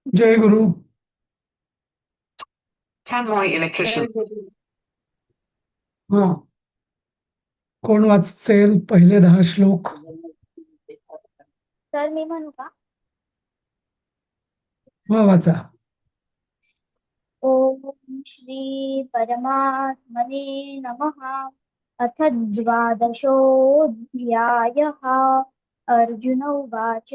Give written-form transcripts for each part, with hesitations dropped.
जय गुरु. Tannoy electrician. हा, कोण वाचेल पहिले 10 श्लोक? तर मी म्हणू का? वाचा. ओम श्री परमात्मने नमः. अथ द्वादशोऽध्यायः. अर्जुन उवाच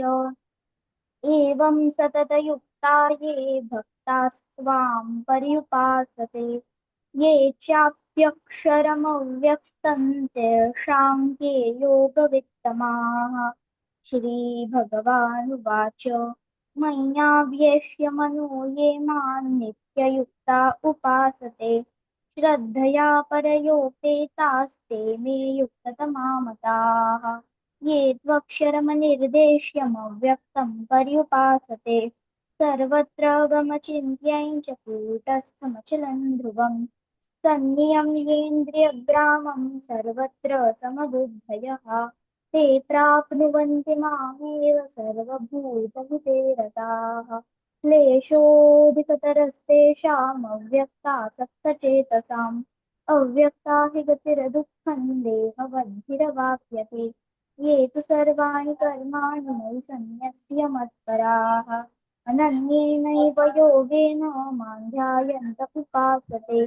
एवं सततयुक्ता ये भक्तास्त्वां पर्युपासते ये चाप्यक्षरमव्यक्तं तेषां के योगवित्तमाः. श्रीभगवानुवाच मय्यावेश्य मनो ये मां नित्ययुक्ता उपासते श्रद्धया परयोपेतास्ते मे युक्ततमा मताः. ये त्वक्षरमनिर्देश्यमव्यक्तं पर्युपासते सर्वत्र गमचिन्त्यं च कूटस्थमचलं ध्रुवम् सन्नियम्येन्द्रियग्रामं सर्वत्र समबुद्धयः ते प्राप्नुवन्ति मामेव सर्वभूतहिते रताः. क्लेशोऽधिकतरस्तेषामव्यक्तासक्तचेतसाम् अव्यक्ता हि गतिर्दुःखं देहवद्भिरवाप्यते ये तु सर्वाणि कर्माणि मयि सन्न्यस्य मत्पराः अनन्येनैव योगेन मां ध्यायन्त उपासते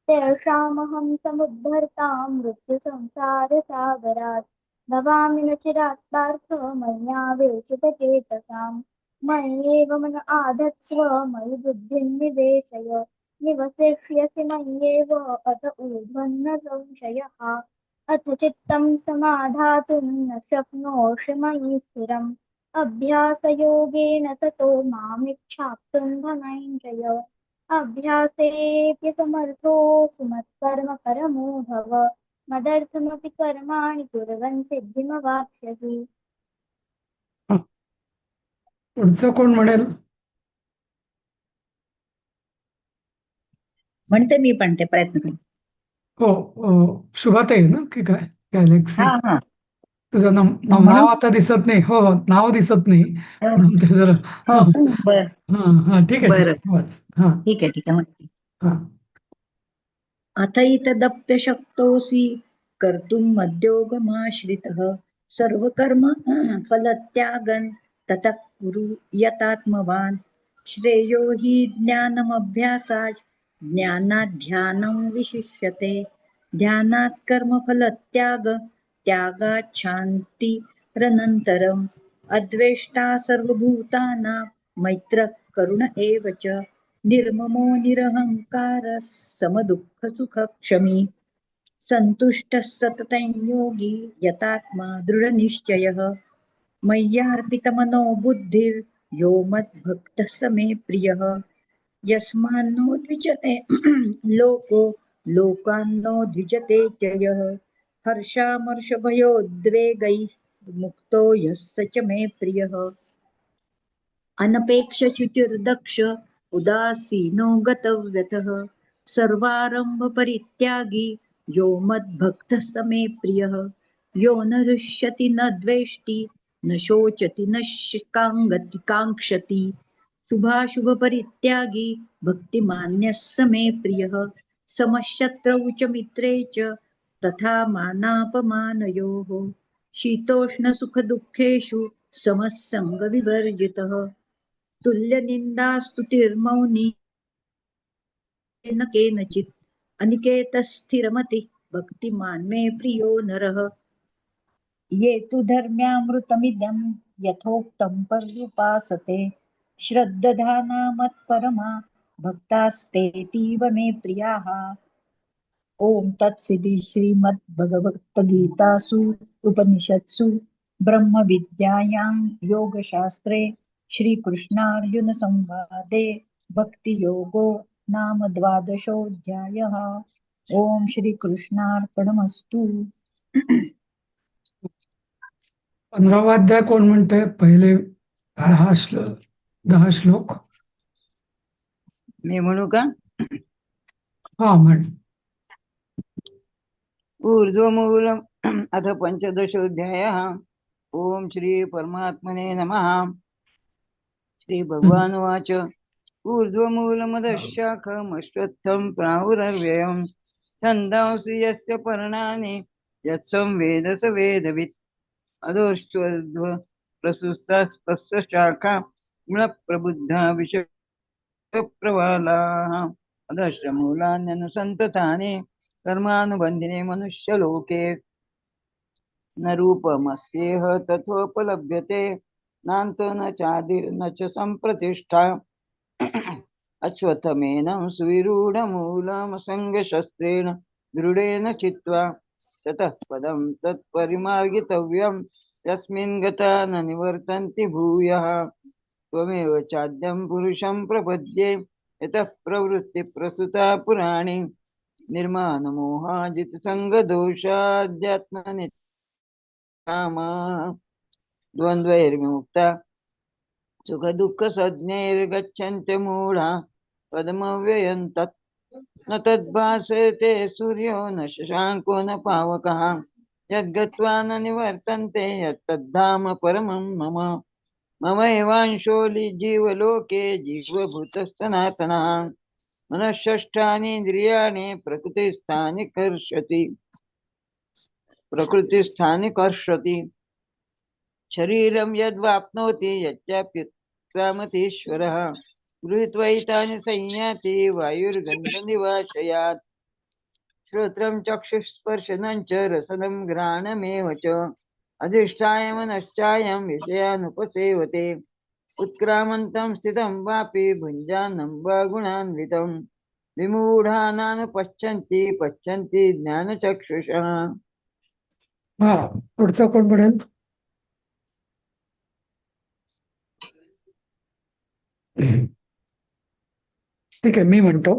तेषामहं समुद्धर्तां मृत्युसंसारसागरात् भवामि न चिरात् पार्थ मय्यावेशितचेतसाम् मय्येव मन आधत्स्व मयि बुद्धिं निवेशय निवसिष्यसि मय्येव अत ऊर्ध्वन्न संशयः. अथ चित्तं समाधातुं न शक्नोषि मयि स्थिरम् अभ्यासयोगेन ततो मामिच्छाप्तुं धनञ्जय अभ्यासेऽप्यसमर्थोऽसि मत्कर्म परमो भव मदर्थमपि कर्माणि कुर्वन् सिद्धिमवाप्स्यसि. पुढचं कोण म्हणेल? म्हणते मी पण ते प्रयत्न करेन. हो, शुभाताई ना की काय? गॅलेक्सी. हा हा तुझं म्हणू. नाव आता दिसत नाही. हो, नाव दिसत नाही म्हणून ते जरा. हो का? बर हा, ठीक आहे, ठीक बर आहे, वाच. हा. ठीक आहे ठीक आहे म्हणते. हा. अथैतदप्यशक्तोऽसि कर्तुं मद्योगमाश्रितः सर्वकर्म फलत्यागं ततः कुरु यतात्मवान् श्रेयो हि ज्ञानमभ्यासात् ज्ञानात् ध्यानं विशिष्यते ध्यानात् कर्मफलत्याग त्यागात् शान्तिरनन्तरम् अद्वेष्टा सर्वभूतानां मैत्रः करुण एव च निर्ममो निरहङ्कारः समदुःखसुखक्षमी सन्तुष्टः सततं योगी यतात्मा दृढनिश्चयः मय्यार्पितमनो बुद्धिर्यो मद्भक्तः स मे प्रियः यस्मान्नो द्विजते लोको लोकान्नो द्विजते च यः हर्षामर्षभयोद्वेगैः मुक्तो यः स च मे प्रियः अनपेक्षशुचिर्दक्ष उदासीनो गतव्यतः सर्वारंभ परित्यागी यो मद्भक्तः स मे प्रियः यो न हृष्यति न द्वेष्टि न शोचति न काङ्क्षति शुभाशुभ परित्यागी भक्तिमान्यः स मे प्रियः समशत्रौ च मित्रे च तथा मानापमानयोः शीतोष्णसुखदुःखेषु समः सङ्गविवर्जितः तुल्यनिन्दास्तुतिर्मौनी न केनचित् अनिकेतस्थिरमतिः भक्तिमान् मे प्रियो नरः ये तु धर्म्यामृतमिदं यथोक्तं पर्युपासते श्रद्दधाना मत्परमा भक्तास्तेतीव मे प्रियाः ओम तत्सिद्धि श्रीमद्भगवद्गीतासु उपनिषत्सु ब्रह्म विद्यायां योगशास्त्रे श्रीकृष्णार्जुन संवादे भक्ति योगो नाम द्वादशोऽध्यायः. ओम श्रीकृष्णार्पणमस्तु. 15वा अध्याय कोण म्हणतंय? पहिले 10 श्लोक. मी म्हणू का? हा, म्हण. ऊर्ध्वमूलम् अथ पंचदशोऽध्यायः. ओम श्री परमात्मने नमः. श्री भगवानुवाच ऊर्ध्वमूलमदशाखमश्वत्थं प्राहुरव्ययम् छन्दांसि यस्य पर्णानि यत्संवेद स वेदवित् अधोश्चोर्ध्व प्रसुस्तास्तस्य शाखा गुणप्रबुद्धा विषप्रवालाः अधश्चमूलान्यनुसन्ततानि कर्मानुबन्धिने मनुष्यलोके न रूपमस्येह तथोपलभ्यते नान्तो न चादिर्न च सम्प्रतिष्ठा अश्वत्थमेनं सुविरूढमूलमसङ्गशस्त्रेण दृढेन चित्वा ततः पदं तत्परिमार्गितव्यं यस्मिन् गता न निवर्तन्ति भूयः त्वमेव चाद्यं पुरुषं प्रपद्ये यतः प्रवृत्तिप्रसुता पुराणी निर्माणमोहाजितसङ्गदोषाध्यात्मनित्यामा द्वन्द्वैर्विमुक्ता सुखदुःखसज्ञैर्गच्छन्त्य मूढा पदमव्ययं तत् न तद्भासते सूर्यो न शशाङ्को न पावकः यद्गत्वा न निवर्तन्ते यत्तद्धाम परमं मम ममैवांशो जीवलोके जीवभूतः सनातनः मनःषष्ठानीन्द्रियाणि प्रकृतिस्थानि कर्षति शरीरं यद्वाप्नोति यच्चाप्युत्क्रामतीश्वरः गृहीत्वैतानि संयाति वायुर्गन्धनिवाशयात् श्रोत्रं चक्षुस्पर्शनं च रसनं घ्राणमेव च अधिष्ठाय मनश्चायं विषयानुपसेवते उत्क्रामन्तं स्थितं वापि भुञ्जानं वा गुणान्वितं विमूढानानुपश्यन्ति पश्यन्ति ज्ञानचक्षुषः. हा पुढचं कोण म्हणेल? ठीक आहे, मी म्हणतो.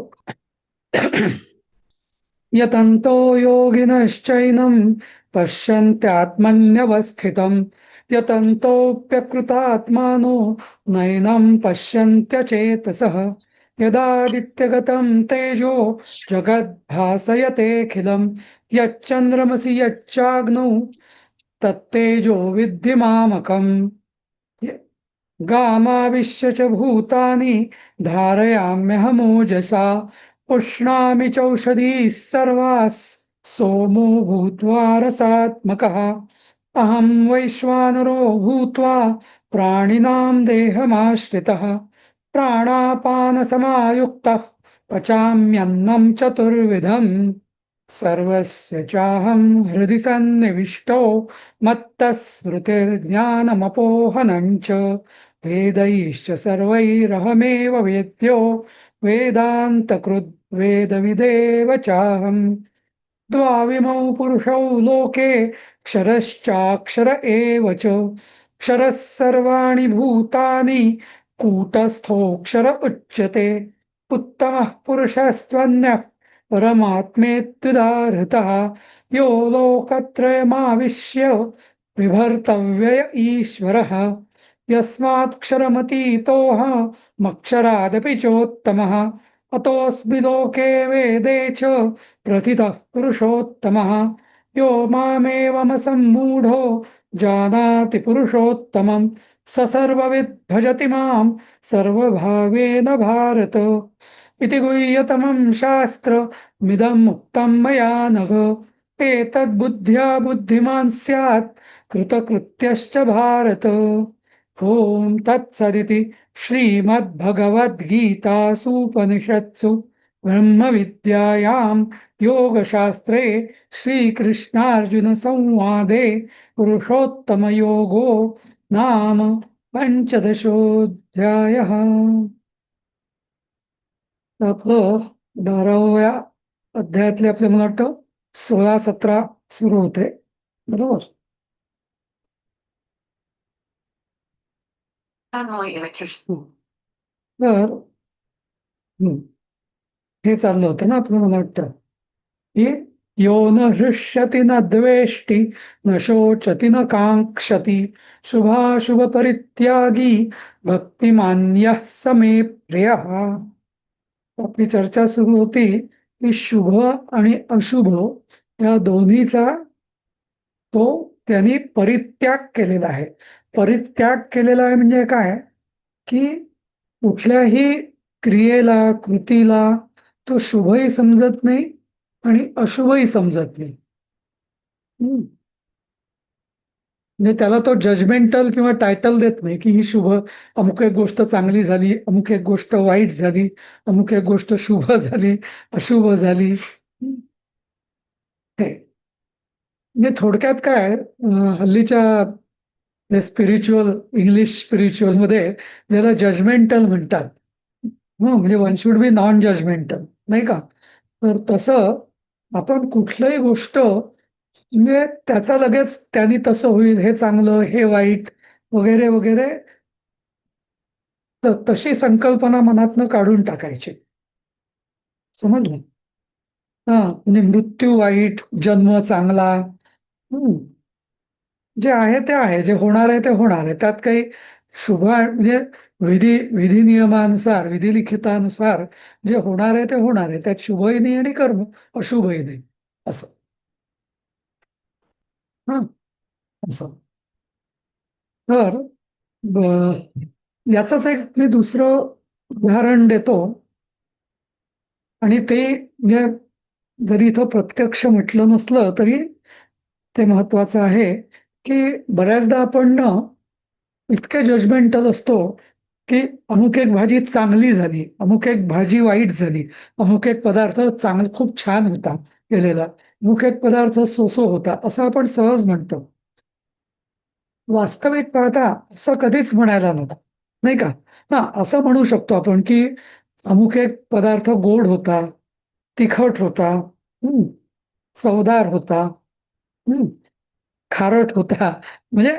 यतन्तो योगिनश्चैनं पश्यन्त्यात्मन्यवस्थितं यतन्तोऽप्यकृतात्मानो नैनं पश्यन्त्यचेतसः यदादित्यगतं तेजो जगद्भासयतेऽखिलं यच्चन्द्रमसि यच्चाग्नौ तत्तेजो विद्धि मामकम् गामाविश्य च भूतानि धारयाम्यहमोजसा पुष्णामि चौषधीः सर्वाः सोमो भूत्वा रसात्मकः अहं वैश्वानरो भूत्वा प्राणिनां देहमाश्रितः प्राणापानसमायुक्तः पचाम्यन्नं चतुर्विधम् सर्वस्य चाहं हृदि सन्निविष्टो मत्तः स्मृतिर्ज्ञानमपोहनं च वेदैश्च सर्वैरहमेव वेद्यो वेदान्तकृद्वेदविदेव चाहम् द्वाविमौ पुरुषौ लोके क्षरश्चाक्षर एव च क्षरः सर्वाणि भूतानि कूटस्थोऽक्षर उच्यते उत्तमः पुरुषस्त्वन्यः परमात्मेत्युदाहृतः यो लोकत्रयमाविश्य विभर्तव्यय ईश्वरः यस्मात्क्षरमतीतोऽहमक्षरादपि चोत्तमः अतोऽस्मि लोके वेदे च प्रथितः पुरुषोत्तमः यो मामेवमसम्मूढो जानाति पुरुषोत्तमं स सर्वविद् भजति मां सर्वभावेन भारत इति गुह्यतमं शास्त्रमिदं उक्तं मया नघ एतद्बुद्ध्या बुद्धिमान् स्यात् कृतकृत्यश्च भारत. ओम तत्सदिति श्रीमद्भगवद्गीतासूपनिषत्सु ब्रह्मविद्यायां योगशास्त्रे श्रीकृष्णार्जुनसंवादे पुरुषोत्तमयोगो नाम पंचदशोऽध्यायः. आपलं 12व्या अध्यायातले आपले मला वाटतं 16-17 सुरू होते, बरोबर? Tannoy electrician. तर हे चाललं होतं ना आपलं, मला वाटतं की यो न हृष्यति न द्वेष्टि न शोचति न काङ्क्षति शुभाशुभ परित्यागी भक्तिमान्यः स मे प्रियः. आपली चर्चा सुरू होती की शुभ आणि अशुभ या दोन्हीचा तो त्यांनी परित्याग केलेला आहे. परित्याग केलेला आहे म्हणजे काय? की कुठल्याही क्रियेला, कृतीला तो शुभही समजत नाही आणि अशुभही समजत नाही. हम्म. म्हणजे त्याला तो जजमेंटल किंवा टायटल देत नाही की ही शुभ, अमुक एक गोष्ट चांगली झाली, अमुक एक गोष्ट वाईट झाली, अमुक एक गोष्ट शुभ झाली, अशुभ झाली. हे म्हणजे थोडक्यात काय, हल्लीच्या स्पिरिच्युअल, इंग्लिश स्पिरिच्युअल मध्ये ज्याला जजमेंटल म्हणतात, म्हणजे one should be non judgemental, नाही का? तर तसं आपण कुठलंही गोष्ट म्हणजे त्याचा लगेच त्यांनी तसं होईल, हे चांगलं, हे वाईट, वगैरे वगैरे, तशी संकल्पना मनातनं काढून टाकायची. समजलं? हा, म्हणजे मृत्यू वाईट, जन्म चांगला. हम्म. जे आहे ते आहे, जे होणार आहे ते होणार आहे. त्यात काही शुभ म्हणजे विधी नियमानुसार, विधी लिखितानुसार जे होणार आहे ते होणार आहे. त्यात शुभही नाही आणि कर्म अशुभही नाही, असं. हा, असं. तर याचंच एक मी दुसरं उदाहरण देतो, आणि ते म्हणजे जरी इथं प्रत्यक्ष म्हटलं नसलं तरी ते महत्वाचं आहे, की बऱ्याचदा आपण ना इतके जजमेंटल असतो की अमुक एक भाजी चांगली झाली, अमुक एक भाजी वाईट झाली, अमुक एक पदार्थ खूप छान होता केलेला, अमुक एक पदार्थ सोसो होता, असं आपण सहज म्हणतो. वास्तविक पाहता असं कधीच म्हणायला नको, नाही का? हा, असं म्हणू शकतो आपण की अमुक एक पदार्थ गोड होता, तिखट होता, चवदार होता, हम्म, खारट होता. म्हणजे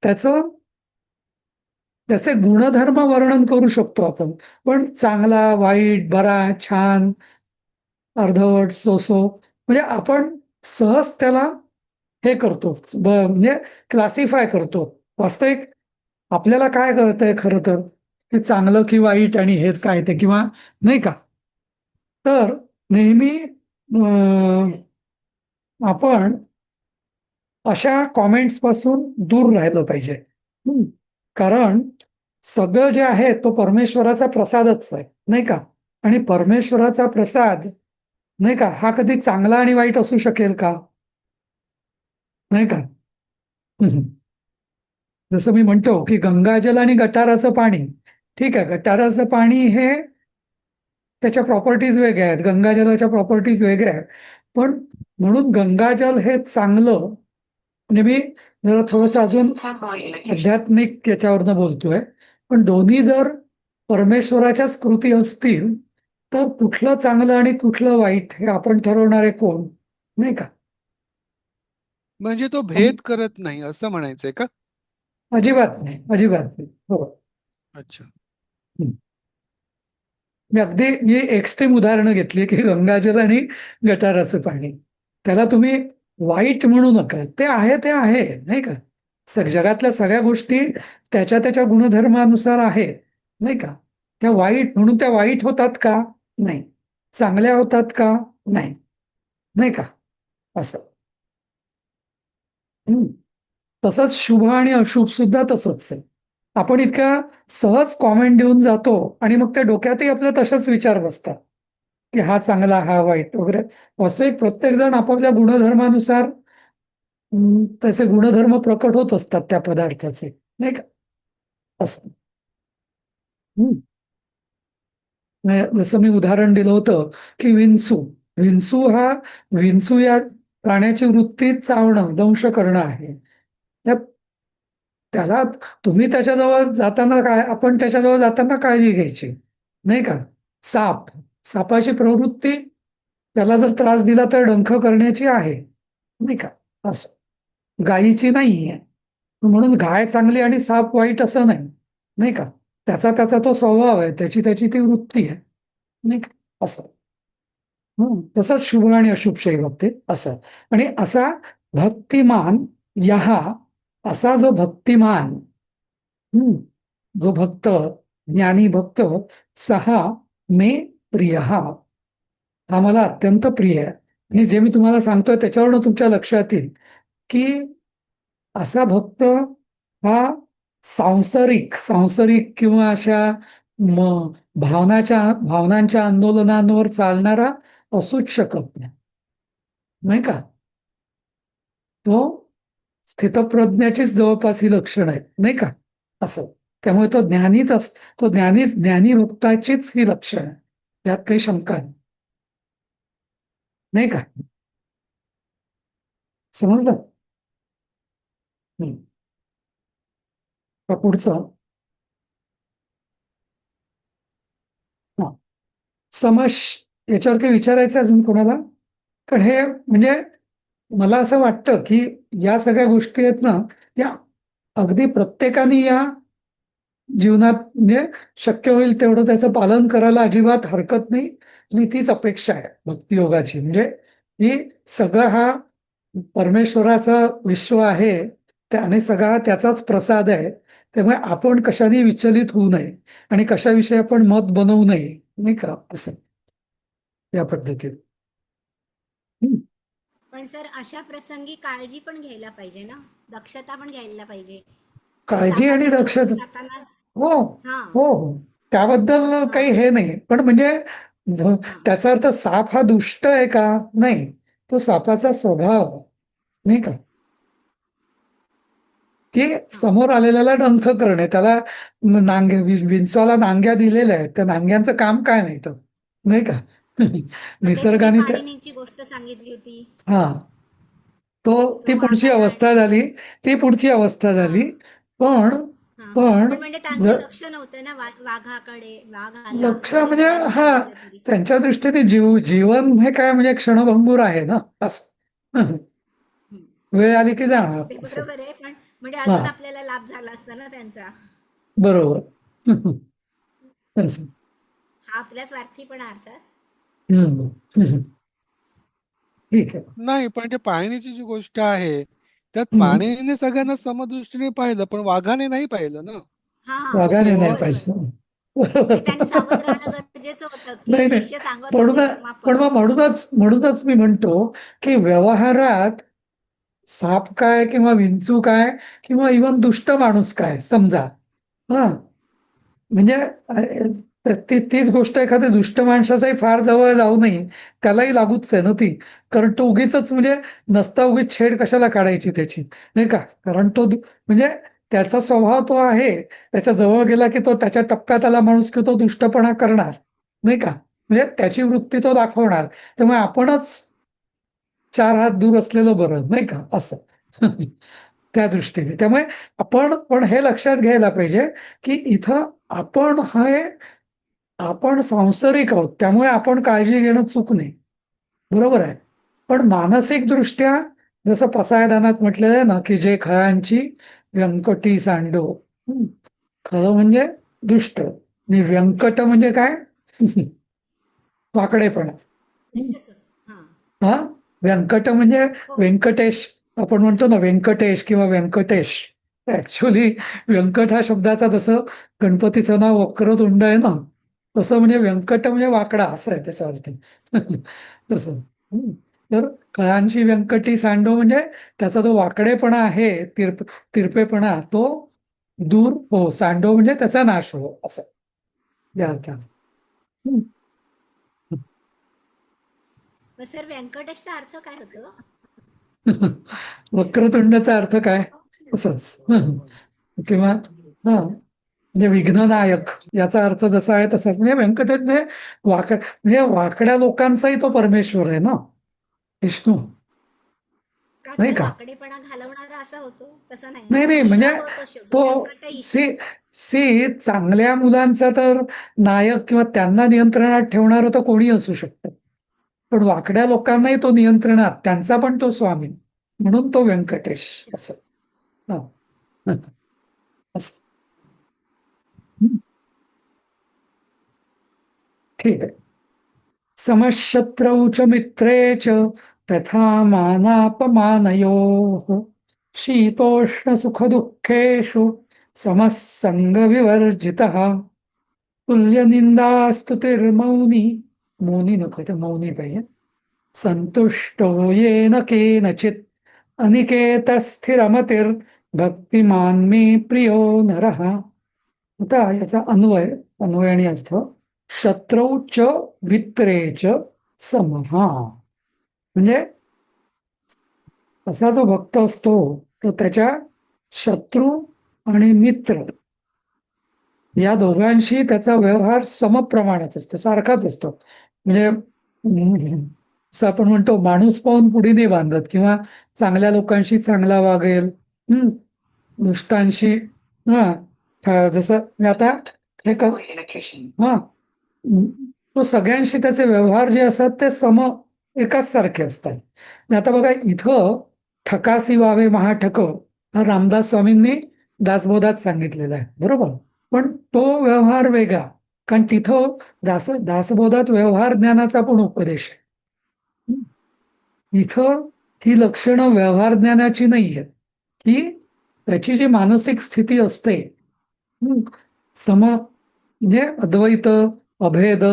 त्याचं त्याचे गुणधर्म वर्णन करू शकतो आपण. पण चांगला, वाईट, बरा, छान, अर्धवट, सोसो, म्हणजे आपण सहज त्याला हे करतो, म्हणजे क्लासिफाय करतो. वास्तविक आपल्याला काय कळतंय खरं तर, की चांगलं की वाईट आणि हे काय ते, किंवा नाही का? तर नेहमी आपण अशा कॉमेंट्स पासून दूर राहिलं पाहिजे. कारण सगळं जे आहे तो परमेश्वराचा प्रसादच आहे, नाही का? आणि परमेश्वराचा प्रसाद, नाही का, हा कधी चांगला आणि वाईट असू शकेल का? नाही का? जसं मी म्हणतो की गंगाजल आणि गटाराचं पाणी, ठीक आहे, गटाराचं पाणी हे त्याच्या प्रॉपर्टीज वेगळ्या आहेत, गंगाजलाच्या प्रॉपर्टीज वेगळ्या आहेत. पण म्हणून गंगाजल हे चांगलं, म्हणजे मी जरा थोडस अजून Fanboy electrician. आध्यात्मिक याच्यावरनं बोलतोय, पण दोन्ही जर परमेश्वराच्याच कृती असतील तर कुठलं चांगलं आणि कुठलं वाईट हे आपण ठरवणारे कोण, नाही का? म्हणजे तो भेद करत नाही असं म्हणायचंय का? अजिबात नाही, अजिबात नाही. हो. अच्छा. मी अगदी मी एक्स्ट्रीम उदाहरणं घेतली की गंगाजल आणि गटाराचं पाणी, त्याला तुम्ही वाईट म्हणू नका, ते आहे ते आहे, नाही का? जगातल्या सगळ्या गोष्टी त्याच्या त्याच्या गुणधर्मानुसार आहेत, नाही का? त्या वाईट म्हणून त्या वाईट होतात का? नाही. चांगल्या होतात का? नाही. नाही का? असं. हम्म. तसंच शुभ आणि अशुभ सुद्धा तसंच आहे. आपण इतक्या सहज कॉमेंट देऊन जातो आणि मग त्या डोक्यातही आपल्या तशाच विचार बसतात की हा चांगला, हा वाईट वगैरे. वास्तविक प्रत्येक जण आपापल्या गुणधर्मानुसार त्याचे गुणधर्म प्रकट होत असतात त्या पदार्थाचे, नाही का? असं. जसं मी उदाहरण दिलं होतं की विंचू, विंचू या प्राण्याची वृत्ती चावणं, दंश करणं आहे. त्याला तुम्ही त्याच्याजवळ जाताना काय, आपण त्याच्याजवळ जाताना काळजी घ्यायची, नाही का? सापाची प्रवृत्ती, त्याला जर त्रास दिला तर डंख करण्याची आहे, नाही का? असं गायीची नाहीये. म्हणून गाय चांगली आणि साप वाईट असं नाही, नाही का? त्याचा त्याचा तो स्वभाव आहे, त्याची त्याची ती वृत्ती आहे, नाही का? असं. तसंच शुभ आणि अशुभशाही बाबतीत असं. आणि असा भक्तिमान यहा, असा जो भक्तिमान, जो भक्त, ज्ञानी भक्त, सहा मे प्रिय, हा मला अत्यंत प्रिय आहे. आणि जे मी तुम्हाला सांगतोय त्याच्यावरून तुमच्या लक्षात येईल की असा भक्त हा सांसारिक किंवा अशा म- भावनांच्या आंदोलनांवर चालणारा असूच शकत नाही, नाही का? तो स्थितप्रज्ञाचीच जवळपास ही लक्षणं आहेत, नाही का? असं. त्यामुळे तो ज्ञानी भक्ताचीच ही लक्षणं आहे, त्यात काही शंका नाही, नाही का? समजलं? हम्म. आता पुढचं. हा, समश याच्यावर काही विचारायचं अजून कोणाला? कारण हे म्हणजे मला असं वाटतं की या सगळ्या गोष्टी आहेत ना, या अगदी प्रत्येकाने या जीवनात म्हणजे शक्य होईल तेवढं त्याचं पालन करायला अजिबात हरकत नाही. आणि तीच अपेक्षा आहे भक्तियोगाची. म्हणजे ही सगळं हा परमेश्वराचा विश्व आहे, आणि सगळा त्याचाच प्रसाद आहे. त्यामुळे आपण कशाने विचलित होऊ नये आणि कशाविषयी आपण मत बनवू नये, नाही का? असं या पद्धतीत. हम्म. पण सर अशा प्रसंगी काळजी पण घ्यायला पाहिजे ना, दक्षता पण घ्यायला पाहिजे. काळजी आणि सापाच्या जवळून दक्षता. जाताना हो, हा हो, हो. त्याबद्दल हा काही हे नाही. पण म्हणजे हा त्याचा अर्थ साप हा दुष्ट आहे का? नाही. तो सापाचा स्वभाव, नाही का? की हा समोर आलेल्याला डंख करणे, त्याला विंचवाला नांग्या दिलेल्या आहेत, त्या नांग्यांचं काम काय नाही तर, नाही का? मग ते तुम्ही निसर्गाने त्या पाणिनींची गोष्ट सांगितली होती. हा तो ती पुढची वाघाला अवस्था झाली. ती पुढची अवस्था हा झाली. पण हा पण पण म्हणजे त्यांचं ज- लक्ष नव्हतं ना वाघाकडे. वाघ आला लक्ष जरी म्हणजे सगळ्यांनी हा, सांगितलं तरी. त्यांच्या दृष्टीने जीवन हे काय म्हणजे क्षणभंगूर आहे ना, असं. हम्म. वेळ आली की नाही जाणार ते असं. बरोबर आहे, पण म्हणजे हा, अजून आपल्याला लाभ झाला असता ना त्यांचा. बरोबर. असं. हा आपल्या स्वार्थीपणा अर्थात. हम्म. हम्म. ठीक आहे. नाही, पण ते पाणीची जी गोष्ट आहे त्यात हम्म. पाणीने सगळ्यांना समदृष्टीने पाहिलं, पण वाघाने नाही पाहिलं ना. हा तो वाघाने नाही बरोबर. पाहिजे. म्हणजे त्यांनी सावध बरोबर. राहणं गरजेचं होतं, की नाही, नाही. शिष्य सांगत म्हणून होते पण क्षमापण. मग म्हणूनच मी म्हणतो की व्यवहारात साप काय किंवा विंचू काय किंवा इवन दुष्ट माणूस काय समजा, हा, म्हणजे तीच गोष्ट एखाद्या दुष्ट माणसाचाही फार जवळ जाऊ नये, त्यालाही लागूच आहे ना ती. कारण तो उगीच म्हणजे नसता उगीच छेड कशाला काढायची त्याची, नाही का? कारण म्हणजे त्याचा स्वभाव तो आहे. त्याच्या जवळ गेला की तो त्याच्या टप्प्यात आला माणूस की तो दुष्टपणा करणार, नाही का? म्हणजे त्याची वृत्ती तो दाखवणार. त्यामुळे आपणच 4 हात दूर असलेलं बरं, नाही का? असं. त्या दृष्टीने. त्यामुळे आपण पण हे लक्षात घ्यायला पाहिजे की इथं आपण सांसारिक आहोत, त्यामुळे आपण काळजी घेणं चूक नाही, बरोबर आहे. पण मानसिक दृष्ट्या जसं पसायदानात म्हटलेलं आहे ना की जे खळांची व्यंकटी सांडो. खरं म्हणजे दुष्ट आणि व्यंकट म्हणजे काय? वाकडेपणा. नीट सर. हा हा, व्यंकट म्हणजे हो व्यंकटेश. आपण म्हणतो ना व्यंकटेश किंवा व्यंकटेश. ऍक्च्युली व्यंकट हा शब्दाचा जसं गणपतीचं नाव वक्रतुंड आहे ना, तसं म्हणजे व्यंकट म्हणजे वाकडा असं आहे त्याचा अर्थ. तसं. तर कळांची व्यंकटी सांडो म्हणजे त्याचा जो वाकडेपणा आहे, तिरपेपणा, तो दूर हो. सांडो म्हणजे त्याचा नाश हो, असं या अर्थाने. हम्म. मग सर व्यंकटेशचा अर्थ काय होतो? वक्रतुंडचा अर्थ काय? तसंच. किंवा हा, म्हणजे विघ्ननायक याचा अर्थ जसा आहे तसाच. म्हणजे व्यंकटेश म्हणजे म्हणजे वाकड्या लोकांचाही तो परमेश्वर आहे ना, विष्णू, का नाही तर का? वाकडेपणा घालवणारा असा होतो तसं नाही ना. नाही, नाही. ईश म्हणजे होतो शेवटी, तो व्यंकट ईश. सी सी चांगल्या मुलांचा तर नायक किंवा त्यांना नियंत्रणात ठेवणारं तर कोणी असू शकतं. पण वाकड्या लोकांनाही तो नियंत्रणात, त्यांचा पण तो स्वामी, म्हणून तो व्यंकटेश असं. हा. असं. ठीक आहे. समशत्रौ च मित्रे च तथा मानापमानयोः शीतोष्णसुखदुःखेषु समः संगविवर्जितः तुल्यनिन्दास्तुतिर्मौनी. मौनी नको, ते मौनी पाहिजे. संतुष्टो येन केनचित् अनिकेतस्थिरमतिर् भक्तिमान मे प्रियो नरः. आता याचा अन्वय आणि अर्थ. शत्रौ च वित्रे च समहा. म्हणजे असा जो भक्त असतो तो त्याच्या शत्रू आणि मित्र या दोघांशी त्याचा व्यवहार समप्रमाणात असतो, सारखाच असतो. म्हणजे असं आपण म्हणतो, माणूस पाहून पुढे नाही बांधत, किंवा चांगल्या लोकांशी चांगला वागेल, दुष्टांशी. जसं मी आता हे electrician. तो सगळ्यांशी त्याचे व्यवहार जे असतात ते एकाच सारखे असतात. आणि आता बघा इथं ठकासी वावे महाठक हा रामदास स्वामींनी दासबोधात सांगितलेला आहे, बरोबर. पण तो व्यवहार वेगळा, कारण तिथं दासबोधात व्यवहार ज्ञानाचा पण उपदेश आहे. इथं ही लक्षणं व्यवहार ज्ञानाची नाही आहेत, की त्याची जी मानसिक स्थिती असते, म्हणजे अद्वैत, अभेद,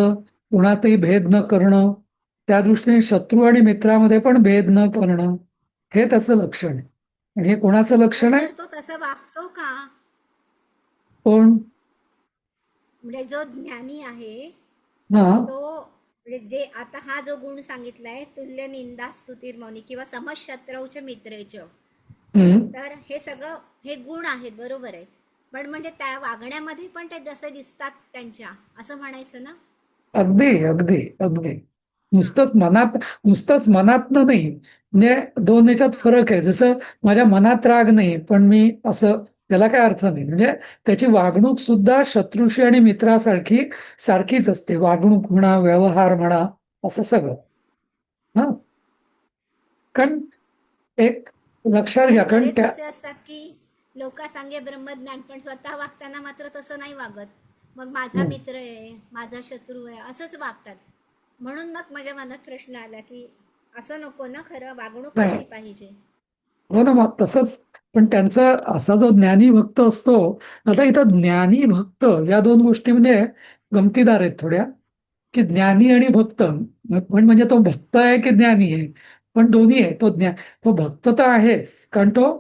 कुणातही भेद न करणं, त्या दृष्टीने शत्रू आणि मित्रामध्ये पण भेद न करणं, हे त्याचं लक्षण आहे. आणि हे कोणाचं लक्षण आहे? सर तो तसा वागतो का? कोण? म्हणजे जो ज्ञानी आहे हा तो, म्हणजे जे आता हा जो गुण सांगितलाय, तुल्य निंदा स्तुतिर्मौनी किंवा समशत्रौच मित्रेच, तर हे सगळं हे गुण आहेत, बरोबर आहे. पण म्हणजे त्या वागण्यामध्ये पण ते जसे दिसतात त्यांच्या, असं म्हणायचं ना? अगदी अगदी अगदी. नुसतंच मनातनं नाही, म्हणजे दोन याच्यात फरक आहे. जसं माझ्या मनात राग नाही पण मी असं, त्याला काय अर्थ नाही. म्हणजे त्याची वागणूक सुद्धा शत्रूशी आणि मित्रासारखी सारखीच असते. वागणूक म्हणा, व्यवहार म्हणा, असं सगळं. हा कारण एक लक्षात घ्या, कारण बरेच त्या असे असतात की लोक सांगे ब्रह्मज्ञान, पण स्वतः वागताना मात्र तसं नाही वागत. मग माझा मित्र आहे, माझा शत्रू आहे, असंच वागतात. म्हणून मग माझ्या मनात प्रश्न आला की असं नको ना, खरं वागणूक नाही, कशी पाहिजे? हो ना, मग तसंच. पण त्यांचा असा जो ज्ञानी भक्त असतो, आता इथं ज्ञानी भक्त या दोन गोष्टी म्हणजे गमतीदार आहेत थोड्या, की ज्ञानी आणि भक्त. पण म्हणजे तो भक्त आहे की ज्ञानी आहे? पण दोन्ही आहे. तो भक्त तर आहेच, कारण तो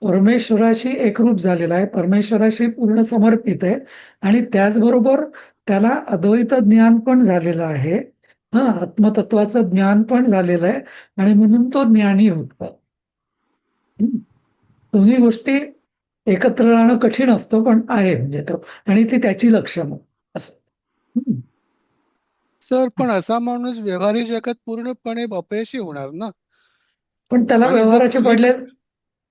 परमेश्वराशी एकरूप झालेला आहे, परमेश्वराशी पूर्ण समर्पित आहे, आणि त्याचबरोबर त्याला अद्वैत ज्ञान पण झालेलं आहे, आत्मतत्वाचं ज्ञान पण झालेलं आहे, आणि म्हणून तो ज्ञानी भक्त. दोन्ही गोष्टी एकत्र राहणं कठीण असतं, पण आहे म्हणजे तो, आणि ती त्याची लक्षणं असं. सर पण असा माणूस व्यवहारिक जगात पूर्णपणे अपयशी होणार ना. पण त्याला आणि जर व्यवहाराचे पडले,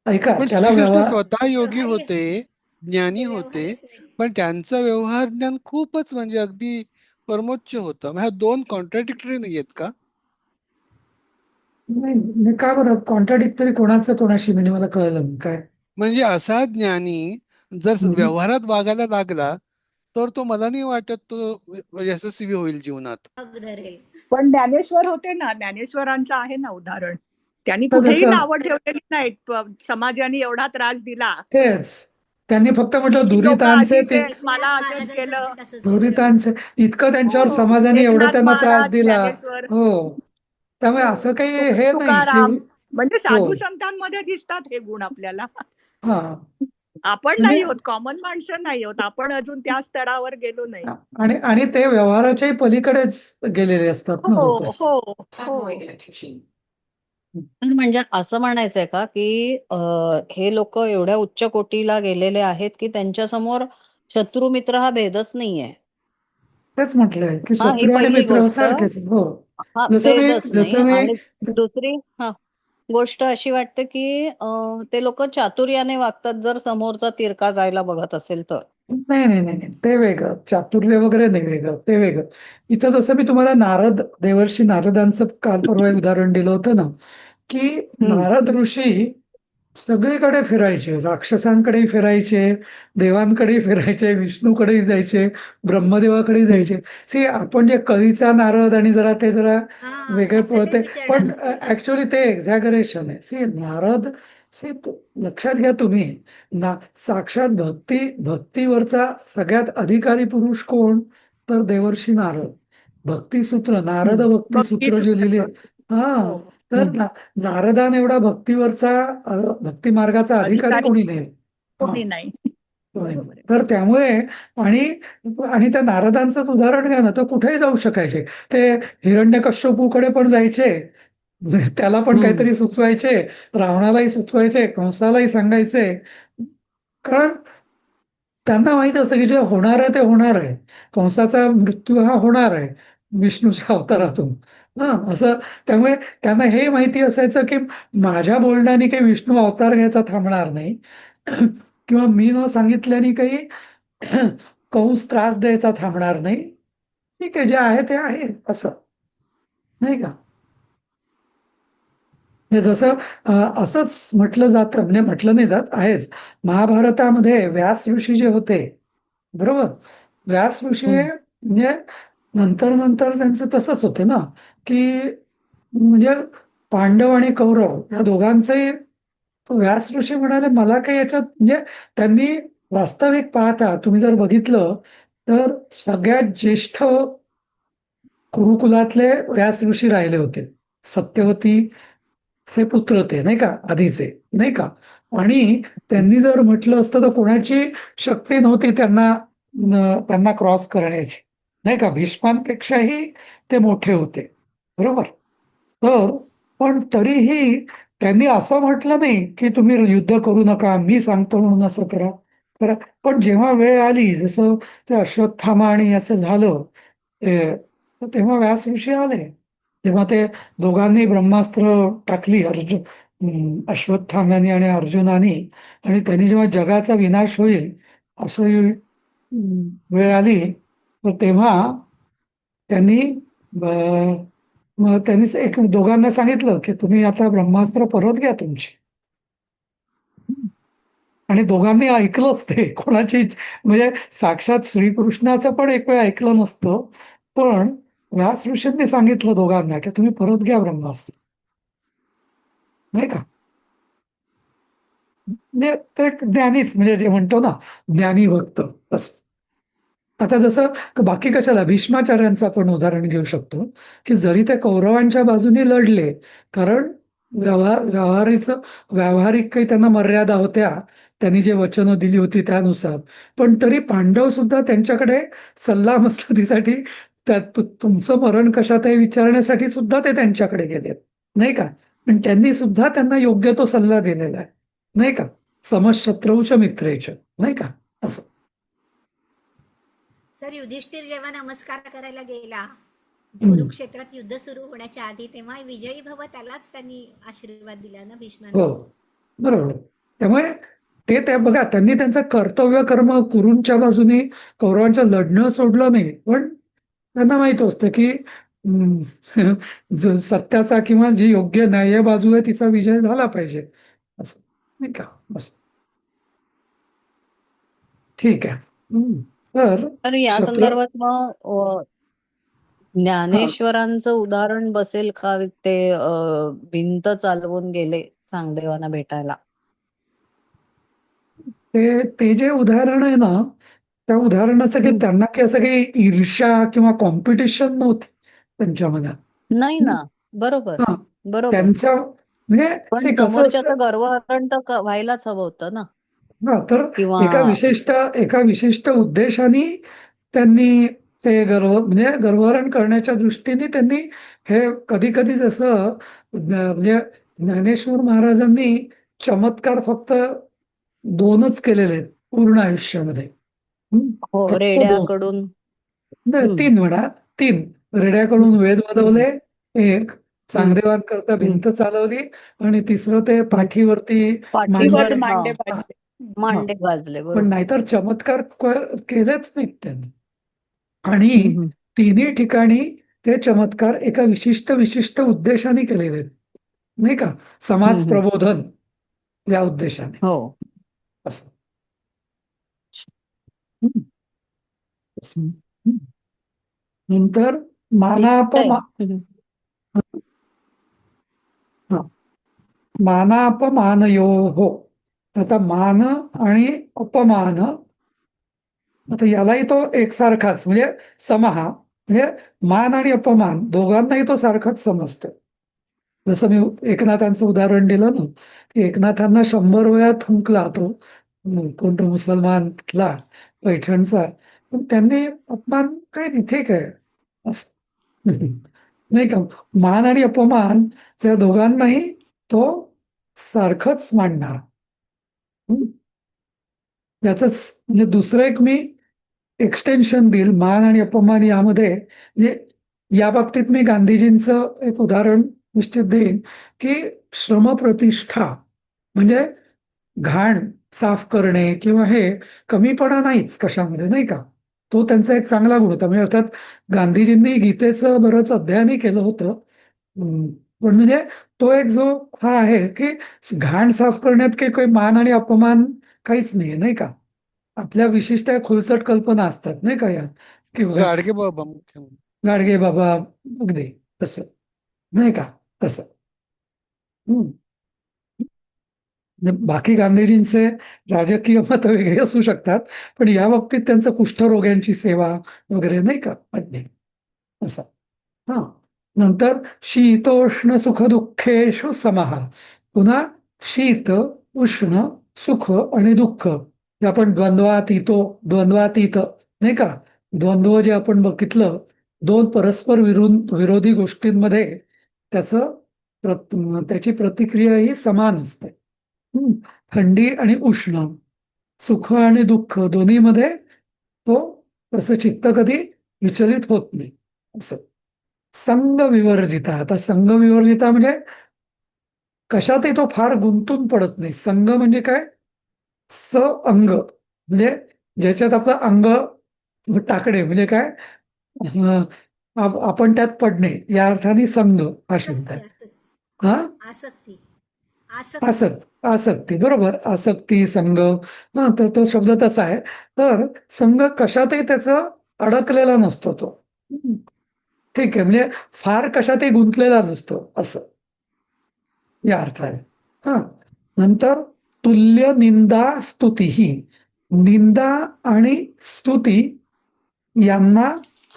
ऐका, पण त्याला श्रीकृष्ण व्यवहार स्वतः योगी व्यवहारी होते, ज्ञानी ते होते, व्यवहारच नाही. पण त्यांचं व्यवहार ज्ञान खूपच म्हणजे अगदी परमोच्च होतं. ह्या दोन कॉन्ट्राडिक्टरी नाही आहेत का? नाही, का बरं कॉन्ट्राडिक्टरी? कोणाचं कोणाशी? म्हणजे मला कळलं नाही काय. म्हणजे असा ज्ञानी जर हम्म. व्यवहारात वागायला लागला तर तो, मला नाही वाटत तो यशस्वी होईल जीवनात. मग धरेल. पण ज्ञानेश्वर होते ना, ज्ञानेश्वरांचं आहे ना उदाहरण. त्यांनी तर कुठेही जसं नावं ठेवलेली नाहीत. समाजाने एवढा त्रास दिला, तेच त्यांनी फक्त म्हटलं ही लोक दुरितांचे, अशीच ते आहेत, मला एकनाथ असंच महाराजांचं केलं. पण तसंच आहे, बरोबर. दुरितांचे इतकं त्यांच्यावर हो, समाजाने एवढं एकनाथ त्यांना त्रास महाराज, दिला. ज्ञानेश्वर, हो, त्यामुळे हो, असं काही हे नाही की तुकाराम, म्हणजे हो, साधू संतांमध्ये दिसतात हे गुण आपल्याला. हा, आपण म्हणजे नाही होत, कॉमन माणसं नाही होत, आपण अजून त्या स्तरावर गेलो नाही. आणि ते व्यवहाराच्याही पलीकडेच गेलेले असतात ना हो लोक. हो Fanboy हो. electrician. तर म्हणजे असं म्हणायचंय का, की हे लोक एवढ्या उच्च कोटीला गेलेले आहेत, की त्यांच्या समोर शत्रू मित्र हा भेदच नाहीये. तेच म्हटलंय की हा, ही शत्रू आणि पहिली मित्र गोष्ट. सारखेच. हो, हा, जसं मी भेदच नाही. जसं मी आणि दुसरी गोष्ट अशी वाटते, की ते लोक चातुर्याने वागतात, जर समोरचा तिरका जायला बघत असेल तर. नाही नाही नाही नाही, ते वेगळं. चातुर्य वगैरे नाही, वेगळं ते वेगळं. इथं जसं मी तुम्हाला देवर्षी नारदांचं काल परवा उदाहरण दिलं होतं ना, की नारद ऋषी सगळीकडे फिरायचे, राक्षसांकडेही फिरायचे, देवांकडेही फिरायचे, विष्णूकडेही जायचे, ब्रह्मदेवाकडेही जायचे. आपण जे कळीचा नारद आणि जरा हा, वेगळे फक्त पळते, तेच विचारणार पण होते. ऍक्च्युअली ते एक्झॅगरेशन आहे. नारद, लक्षात घ्या तुम्ही, साक्षात भक्तीवरचा सगळ्यात अधिकारी पुरुष कोण? तर देवर्षी नारद. भक्तिसूत्र, नारद भक्ती भक्तिसूत्र जे लिहिले, सूत्र. हा, हो, तर नारदान एवढा भक्ती मार्गाचा अधिकारी अधिकारी. कोणी नाही. कोणी नाही. कोणी बरोबर नाही. तर त्यामुळे आणि आणि त्या नारदांचं उदाहरण घ्या ना, तर कुठेही जाऊ शकायचे. ते हिरण्यकश्यपूकडे पण जायचे, त्याला पण हम्म. काहीतरी सुचवायचे, रावणालाही सुचवायचे, कंसालाही सांगायचे. कारण त्यांना माहित असतं की जे होणार आहे ते होणार आहे. कंसाचा मृत्यू हा होणार आहे विष्णूच्या अवतारातून. हा असं त्यामुळे त्यांना हे माहिती असायचं की माझ्या बोलण्याने काही विष्णू अवतार घ्यायचा थांबणार नाही किंवा मी न सांगितल्याने काही कंस त्रास द्यायचा थांबणार नाही. ठीक आहे, जे आहे ते आहे असं, नाही का? म्हणजे जसं असंच म्हटलं जातं, म्हणजे म्हटलं नाही जात, आहेच. महाभारतामध्ये व्यास ऋषी जे होते, बरोबर, व्यास ऋषी हम्म. म्हणजे नंतर नंतर त्यांचं तसंच होते ना, की म्हणजे पांडव आणि कौरव या दोघांचंही व्यास ऋषी म्हणाले मला काही याच्यात म्हणजे त्यांनी वास्तविक पाहता तुम्ही जर बघितलं तर सगळ्यात ज्येष्ठ कुरुकुलातले व्यास ऋषी राहिले होते. सत्यवती चे पुत्र ते, नाही का, आधीचे, नाही का? आणि त्यांनी जर म्हटलं असतं तर कोणाची शक्ती नव्हती त्यांना क्रॉस करण्याची, नाही का? भीष्मांपेक्षाही ते मोठे होते, बरोबर. तर पण तरीही त्यांनी असं म्हटलं नाही की तुम्ही युद्ध करू नका, मी सांगतो म्हणून असं करा करा. पण जेव्हा वेळ आली, जसं ते अश्वत्थामा आणि याचं झालं, तर तेव्हा व्यास ऋषी आले. तेव्हा ते दोघांनी ब्रह्मास्त्र टाकली, अश्वत्थाम्याने आणि अर्जुनाने, आणि त्यांनी जेव्हा जगाचा विनाश होईल असं वेळ आली, तर तेव्हा त्यांनी मग त्यांनी एक दोघांना सांगितलं की तुम्ही आता ब्रह्मास्त्र परत घ्या तुमची. आणि दोघांनी ऐकलंच ते कोणाची, म्हणजे साक्षात श्रीकृष्णाचं पण एक वेळ ऐकलं नसतं, पण व्यास ऋषींनी सांगितलं दोघांना की तुम्ही परत घ्या ब्रह्मास्त्र, नाही का? म्हणजे ते ज्ञानीच, म्हणजे जे म्हणतो ना ज्ञानी भक्त असं. आता जसं बाकी कशाला भीष्माचार्यांचं आपण उदाहरण घेऊ शकतो की जरी ते कौरवांच्या बाजूने लढले, कारण व्यावहारिक काही त्यांना मर्यादा होत्या, त्यांनी जे वचनं दिली होती त्यानुसार, पण तरी पांडव सुद्धा त्यांच्याकडे सल्लामसलतीसाठी तुमचं मरण कशात आहे विचारण्यासाठी सुद्धा ते त्यांच्याकडे गेलेत, नाही का? पण त्यांनी सुद्धा त्यांना योग्य तो सल्ला दिलेला आहे, नाही का? समशत्रूच मित्रेच, नाही का? असं. सर युधिष्ठिर जेव्हा नमस्कार करायला गेला हम्म. कुरुक्षेत्रात युद्ध सुरू होण्याच्या आधी, तेव्हा विजयी भव त्यालाच त्यांनी आशीर्वाद दिला ना हो, भीष्मांनी. बरोबर. त्यामुळे त्या बघा, त्यांनी त्यांचं कर्तव्य कर्म कुरूंच्या बाजूने कौरवांच्या लढणं सोडलं नाही, पण त्यांना माहित असतं की सत्याचा किंवा जी योग्य न्याय बाजू आहे तिचा विजय झाला पाहिजे, असं, नाही का? असं. ठीक आहे. तर तर या शत्रू संदर्भात मग हा ज्ञानेश्वरांचं उदाहरण बसेल का? ते भिंत चालवून गेले चांगदेवांना भेटायला. ते जे उदाहरण आहे ना, त्या उदाहरणाचं काही त्यांना काही असं काही ईर्ष्या किंवा कॉम्पिटिशन नव्हती त्यांच्या मनात. नाही ना, बरोबर हा, बरोबर. त्यांच्या म्हणजे पण कसं असतं समोरच्याचं गर्वहरण तर व्हायलाच हवं होतं ना, ना, तर किंवा एका विशिष्ट उद्देशाने त्यांनी ते म्हणजे गर्वहरण करण्याच्या दृष्टीने त्यांनी हे कधी कधी जसं म्हणजे ज्ञानेश्वर महाराजांनी चमत्कार फक्त 2च केलेले आहेत पूर्ण आयुष्यामध्ये. हो, फक्त 2, रेड्याकडून. नाही, हम्म, 3 म्हणा, 3. रेड्याकडून हम्म, वेद वदवले, एक हम्म, चांगदेवांकरता हम्म. भिंत चालवली, आणि तिसरं ते पाठीवरती पाठीवर मांडे, मांडे हा, पाडले. हा. मांडे गाजले, पण बरोबर. नाहीतर चमत्कार केलेच नाहीत त्यांनी. आणि हम्म, हम्म, तिन्ही ठिकाणी ते चमत्कार एका विशिष्ट उद्देशाने केलेले आहेत, नाही का? हम्म, समाज प्रबोधन या उद्देशाने, हो. असं. हम्म. असं. हम्म. नंतर ठीक आहे. हम्म. हा, मानापमानयो हो. आता मान आणि अपमान, आता यालाही तो एकसारखाच, म्हणजे समहा, म्हणजे मान आणि अपमान दोघांनाही तो सारखाच समजतो. जसं मी एकनाथांचं उदाहरण दिलं ना, की एकनाथांना 100 वेळा थुंकला तो, कोणता मुसलमान तिथला पैठणचा, पण त्यांनी अपमान काय नाही, ठीक आहे असं. नाही का, मान आणि अपमान या दोघांनाही तो सारखंच मांडणार. याच म्हणजे दुसरं एक मी एक्सटेन्शन देईल मान आणि अपमान यामध्ये. म्हणजे या बाबतीत मी गांधीजींचं एक उदाहरण निश्चित देईन की श्रमप्रतिष्ठा म्हणजे घाण साफ करणे किंवा हे कमीपणा नाहीच कशामध्ये, नाही का. तो त्यांचा एक चांगला गुण होता. म्हणजे अर्थात गांधीजींनी गीतेचं बरंच अध्ययनही केलं होतं. पण म्हणजे तो एक जो हा आहे की घाण साफ करण्यात काही मान आणि अपमान काहीच नाहीये, नाही का. आपल्या विशिष्ट खुलचट कल्पना असतात, नाही का, या किंवा गाडगे बाबा मुख्य म्हणून. गाडगे बाबा अगदी तसं, नाही का, तसं. हम्म. म्हणजे बाकी गांधीजींचे राजकीय मत वेगळे असू शकतात, पण या बाबतीत त्यांचं कुष्ठरोग्यांची सेवा वगैरे, नाही का, अगदी असं. हा, नंतर शीतोष्ण सुख दुःखेषु समः. पुन्हा शीत, उष्ण, सुख आणि दुःख हे आपण द्वंद्वातीत, नाही का. द्वंद्व जे आपण बघितलं, दोन परस्पर विरोधी गोष्टींमध्ये त्याचं त्याची प्रतिक्रिया ही समान असते. थंडी आणि उष्ण, सुख आणि दुःख दोन्हीमध्ये तो तसं चित्त कधी विचलित होत नाही असं. संग विवर्जिता. आता संग विवर्जिता म्हणजे कशातही तो फार गुंतून पडत नाही. संग म्हणजे काय, स अंग म्हणजे ज्याच्यात आपलं अंग टाकणे म्हणजे काय, आपण त्यात पडणे या अर्थाने संग हा शब्द आहे. हा, आसक्ती आसक्ती आसक्ती बरोबर, आसक्ती संग. हा, तर तो शब्द तसा आहे. तर संग कशातही त्याचा अडकलेला नसतो तो. ठीक आहे, म्हणजे फार कशातही गुंतलेला नसतो असं या अर्थाने. हा, नंतर तुल्य निंदा स्तुती ही. निंदा आणि स्तुती यांना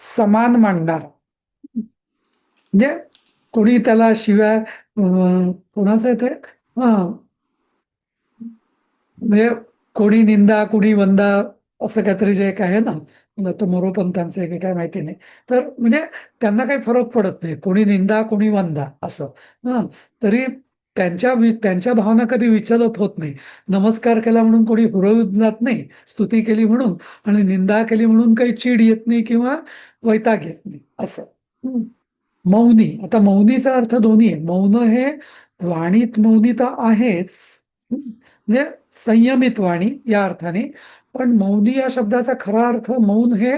समान मांडणार. म्हणजे कोणी त्याला शिवाय कोणाचं आहे ते, हा, म्हणजे कोणी निंदा कोणी वंदा असं काहीतरी जे एक आहे ना, तो मोरोपंतांचं आहे काय माहिती नाही. तर म्हणजे त्यांना काही फरक पडत नाही, कोणी निंदा कोणी वंदा असं. हा, तरी त्यांच्या भावना कधी विचलित होत नाही. नमस्कार केला म्हणून कोणी हुरळून जात नाही, स्तुती केली म्हणून, आणि निंदा केली म्हणून काही चीड येत नाही किंवा वैताग येत नाही असं. मौनी. आता मौनीचा अर्थ दोन्ही आहे. मौन हे वाणीत मौनी तर आहेच, म्हणजे संयमित वाणी या अर्थाने. पण मौनी या शब्दाचा खरा अर्थ मौन हे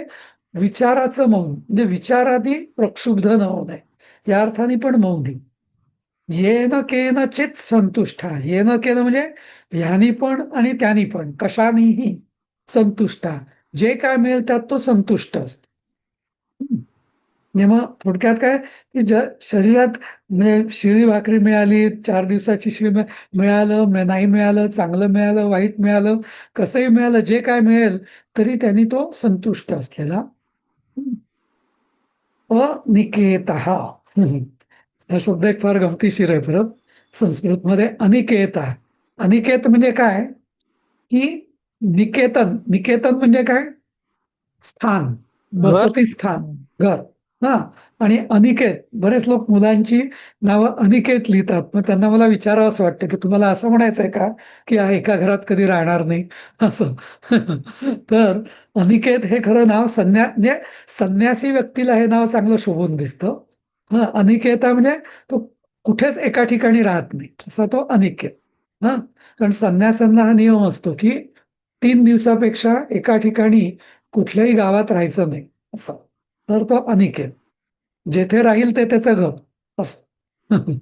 विचाराचं मौन, म्हणजे विचारादी प्रक्षुब्ध न होणे या अर्थाने पण मौनी. येन केन चित संतुष्टा. येन केन म्हणजे ह्यानी पण आणि त्यानी पण, कशानेही संतुष्टा. जे काय मिळेल त्यात तो संतुष्ट असतो. मग थोडक्यात काय की शरीरात म्हणजे शिळी भाकरी मिळाली, 4 दिवसाची मिळालं, नाही मिळालं, चांगलं मिळालं, वाईट मिळालं, कसंही मिळालं, जे काय मिळेल तरी त्यांनी तो संतुष्ट असलेला. अनिकेत. हा शब्द एक फार गमतीशीर आहे परत संस्कृतमध्ये. अनिकेत. अनिकेत म्हणजे काय की निकेतन म्हणजे काय, स्थान, बसती स्थान, घर. हा, आणि अनिकेत, बरेच लोक मुलांची नावं अनिकेत लिहितात. मग त्यांना मला विचारावं असं वाटतं की तुम्हाला असं म्हणायचंय का की एका घरात कधी राहणार नाही असं. तर अनिकेत हे खरं नाव म्हणजे संन्यासी व्यक्तीला हे नाव चांगलं शोभून दिसतं. हा, अनिकेता म्हणजे तो कुठेच एका ठिकाणी राहत नाही असा तो अनिकेत. हा, कारण संन्यासांना हा नियम असतो की 3 दिवसापेक्षा एका ठिकाणी कुठल्याही गावात राहायचं नाही असं. तर तो अनिकेत, जेथे राहील ते त्याचं घर असं.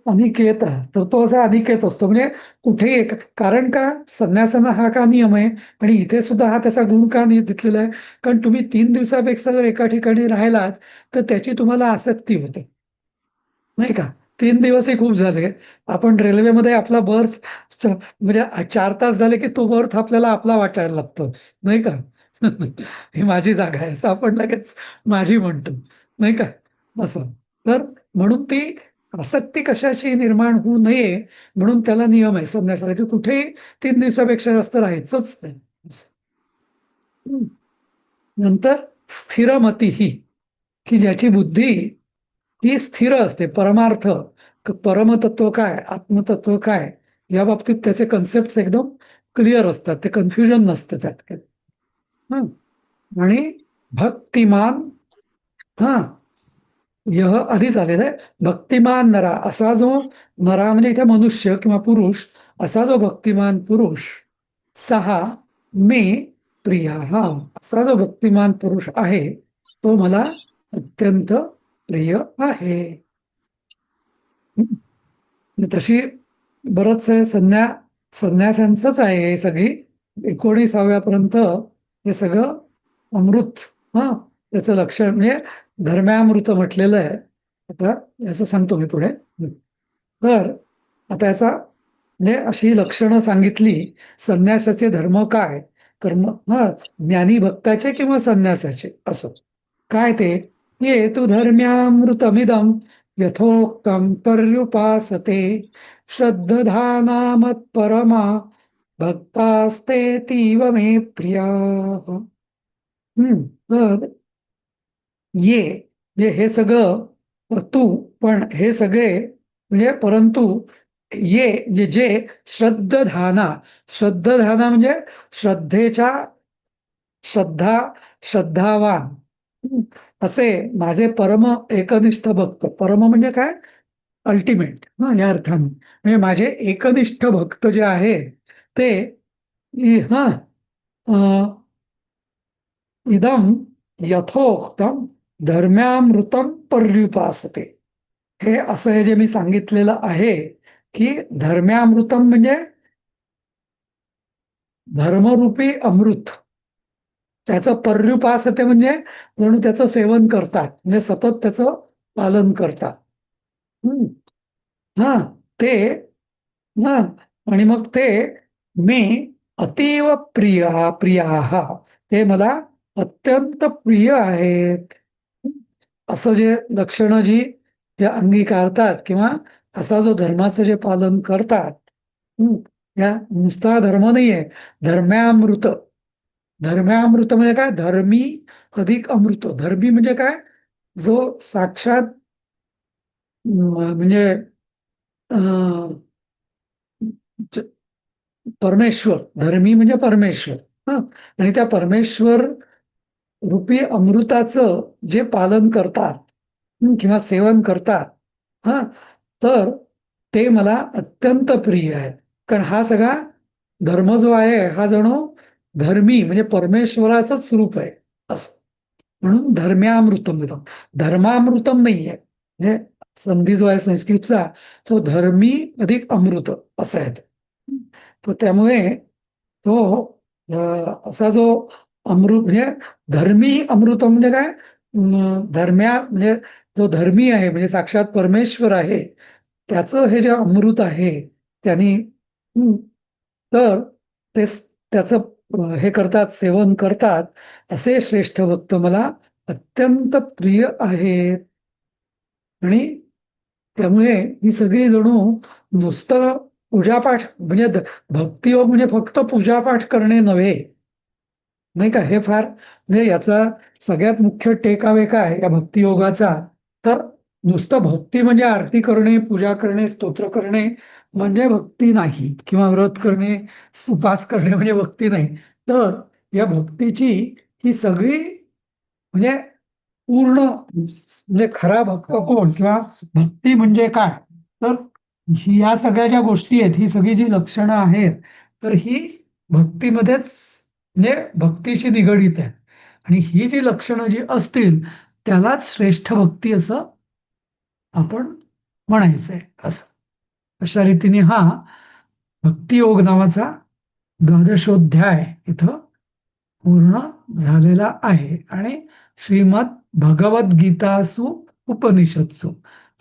अनिकेत. तर तो असा अनिकेत असतो म्हणजे कुठेही कारण का संन्यासांना हा का नियम आहे आणि इथे सुद्धा हा त्याचा गुण का दिलेला आहे, कारण तुम्ही 3 दिवसापेक्षा जर एका ठिकाणी राहिलात तर त्याची तुम्हाला आसक्ती होते, नाही का. 3 दिवसही खूप झाले. आपण रेल्वेमध्ये आपला बर्थ म्हणजे 4 तास झाले की तो बर्थ आपल्याला आपला वाटायला लागतो, नाही का. ही माझी जागा आहे असं आपण लगेच माझी म्हणतो, नाही का असं. तर म्हणून ती आसक्ती कशाची निर्माण होऊ नये म्हणून त्याला नियम आहे संन्यासाला की कुठेही 3 दिवसापेक्षा जास्त राहायचंच नाही असं. नंतर स्थिरमती ही की ज्याची बुद्धी ही स्थिर असते. परमार्थ परमतत्व काय, आत्मतत्व काय या बाबतीत त्याचे कन्सेप्ट एकदम क्लिअर असतात. ते कन्फ्युजन नसतं त्यात काही. आणि भक्तिमान यह आधीच आलेला आहे. भक्तिमान नरा असा जो नरा म्हणजे इथे मनुष्य किंवा पुरुष असा जो भक्तिमान पुरुष सहा मे प्रिया असा जो भक्तिमान पुरुष आहे तो मला अत्यंत प्रिय आहे. तशी बरंच संन्यासांचंच आहे हे सगळी 19व्या पर्यंत हे सगळं अमृत त्याचं लक्षण म्हणजे धर्मामृत म्हटलेलं आहे. आता याचं सांगतो मी पुढे. तर आता याचा म्हणजे अशी लक्षणं सांगितली. संन्यासाचे धर्म काय, कर्म ज्ञानी भक्ताचे किंवा संन्यासाचे असं काय ते ये तु धर्म्यामृतमिदं यथोक्तं पर्युपासते श्रद्धानामत्परमा भक्तास्तेतीव मे प्रियाः. तर ये हे सगळं तू पण हे सगळे म्हणजे परंतु ये जे श्रद्धाना म्हणजे श्रद्धावान असे माझे परम एकनिष्ठ भक्त. परम म्हणजे काय, अल्टिमेट या अर्थाने म्हणजे माझे एकनिष्ठ भक्त जे आहेत ते इदम यथोक्तम धर्म्यामृतम पर्युपासते. हे असं हे जे मी सांगितलेलं आहे की धर्म्यामृतम म्हणजे धर्मरूपी अमृत त्याचं पर्युपासते म्हणजे म्हणून त्याचं सेवन करतात म्हणजे सतत त्याचं पालन करतात. ते आणि मग ते मी अतीव प्रिया ते मला अत्यंत प्रिय आहेत असं जे लक्षणं जे अंगीकारतात किंवा असा जो धर्माचं जे पालन करतात. या नुसता धर्म नाहीये, धर्म्यामृत म्हणजे काय, धर्मी अधिक अमृत. धर्मी म्हणजे काय, जो साक्षात म्हणजे परमेश्वर. धर्मी म्हणजे परमेश्वर आणि त्या परमेश्वर रूपी अमृताचं जे पालन करतात किंवा सेवन करतात तर ते मला अत्यंत प्रिय आहे. कारण हा सगळा धर्म जो आहे हा जणू धर्मी म्हणजे परमेश्वराचंच रूप आहे असं. म्हणून धर्म्यामृतम धर्मामृतम नाही आहे. म्हणजे संधी जो आहे संस्कृतचा तो धर्मी अधिक अमृत असा आहे. तो त्यामुळे तो असा जो अमृत म्हणजे धर्मी अमृत म्हणजे काय, म्हणजे जो धर्मी आहे म्हणजे साक्षात परमेश्वर आहे त्याचं हे जे अमृत आहे त्यांनी तर ते त्याचं हे करतात, सेवन करतात असे श्रेष्ठ भक्त मला अत्यंत प्रिय आहेत. आणि त्यामुळे ही सगळी जणू नुसतं पूजापाठ म्हणजे भक्तियोग म्हणजे फक्त पूजापाठ करणे नव्हे नाही का. हे फार म्हणजे याचा सगळ्यात मुख्य टेकावे काय या भक्तियोगाचा, तर नुसतं भक्ती म्हणजे आरती करणे, पूजा करणे, स्तोत्र करणे म्हणजे भक्ती नाही किंवा व्रत करणे, उपास करणे म्हणजे भक्ती नाही. तर या भक्तीची ही सगळी म्हणजे पूर्ण म्हणजे खरा भक्त कोण किंवा भक्ती म्हणजे काय, तर या सगळ्या ज्या गोष्टी आहेत ही सगळी जी लक्षणं आहेत तर ही भक्तीमध्येच म्हणजे भक्तीशी निगडीत आहे. आणि ही जी लक्षणं जी असतील त्यालाच श्रेष्ठ भक्ती असं आपण म्हणायचंय असं. अशा रीतीने हा भक्तियोग नावाचा 12ोध्याय इथं पूर्ण झालेला आहे. आणि श्रीमद भगवद्गीतासु उपनिषत्सु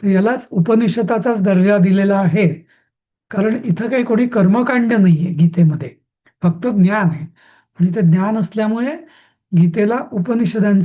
तर यालाच उपनिषदाचाच दर्जा दिलेला आहे. कारण इथं काही कोणी कर्मकांड नाहीये गीतेमध्ये, फक्त ज्ञान आहे. आणि ते ज्ञान असल्यामुळे गीतेला उपनिषदांचा